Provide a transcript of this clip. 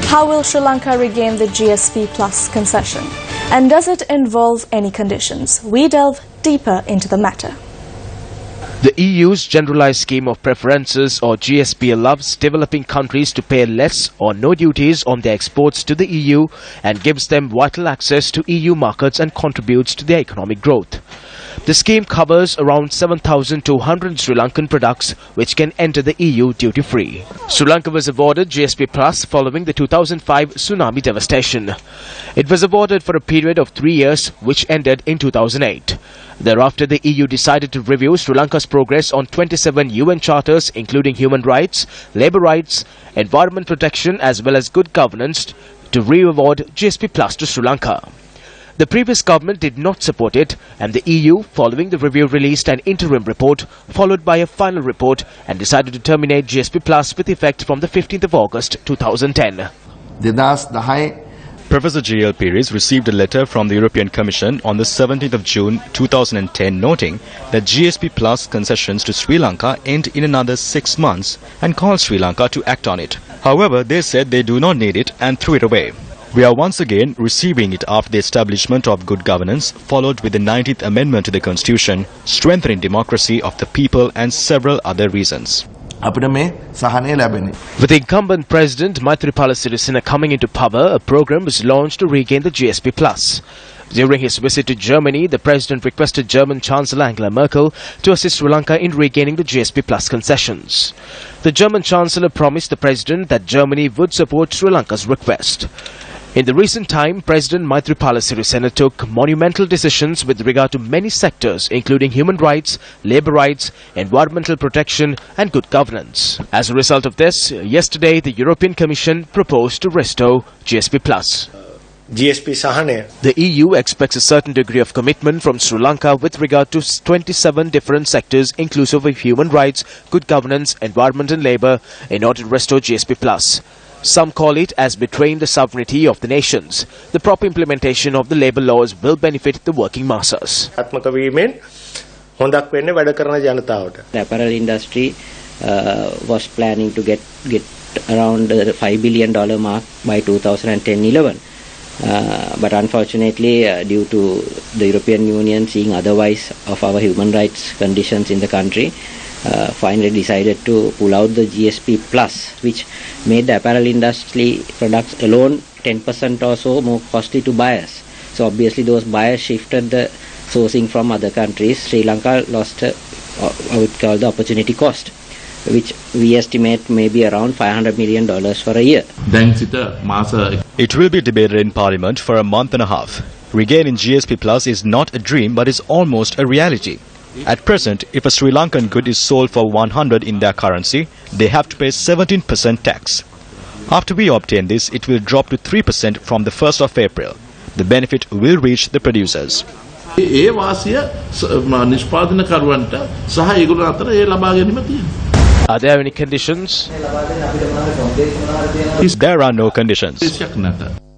How will Sri Lanka regain the GSP Plus concession? And does it involve any conditions? We delve deeper into the matter. The EU's Generalized Scheme of Preferences or GSP allows developing countries to pay less or no duties on their exports to the EU and gives them vital access to EU markets and contributes to their economic growth. The scheme covers around 7,200 Sri Lankan products which can enter the EU duty-free. Sri Lanka was awarded GSP Plus following the 2005 tsunami devastation. It was awarded for a period of 3 years which ended in 2008. Thereafter, the EU decided to review Sri Lanka's progress on 27 UN charters including human rights, labour rights, environment protection as well as good governance to re-award GSP Plus to Sri Lanka. The previous government did not support it, and the EU, following the review, released an interim report followed by a final report and decided to terminate GSP Plus with effect from the 15th of August 2010. Professor J.L. Pires received a letter from the European Commission on the 17th of June 2010 noting that GSP Plus concessions to Sri Lanka end in another 6 months and called Sri Lanka to act on it. However, they said they do not need it and threw it away. We are once again receiving it after the establishment of good governance, followed with the 19th Amendment to the Constitution, strengthening democracy of the people and several other reasons. With the incumbent President Maithripala Sirisena coming into power, a program was launched to regain the GSP Plus. During his visit to Germany, the President requested German Chancellor Angela Merkel to assist Sri Lanka in regaining the GSP Plus concessions. The German Chancellor promised the President that Germany would support Sri Lanka's request. In the recent time, President Maithripala Sirisena took monumental decisions with regard to many sectors including human rights, labour rights, environmental protection and good governance. As a result of this, yesterday the European Commission proposed to restore GSP Plus. The EU expects a certain degree of commitment from Sri Lanka with regard to 27 different sectors inclusive of human rights, good governance, environment and labour in order to restore GSP Plus. Some call it as betraying the sovereignty of the nations. The proper implementation of the labour laws will benefit the working masses. The apparel industry was planning to get around the $5 billion mark by 2010-11. But unfortunately, due to the European Union seeing otherwise of our human rights conditions in the country, finally decided to pull out the GSP Plus, which made the apparel industry products alone 10% or so more costly to buyers. So obviously those buyers shifted the sourcing from other countries. Sri Lanka lost I would call the opportunity cost, which we estimate may be around $500 million for a year. It will be debated in Parliament for a month and a half. Regaining GSP Plus is not a dream but is almost a reality. At present, if a Sri Lankan good is sold for 100 in their currency, they have to pay 17% tax. After we obtain this, it will drop to 3% from the 1st of April. The benefit will reach the producers. Are there any conditions? There are no conditions.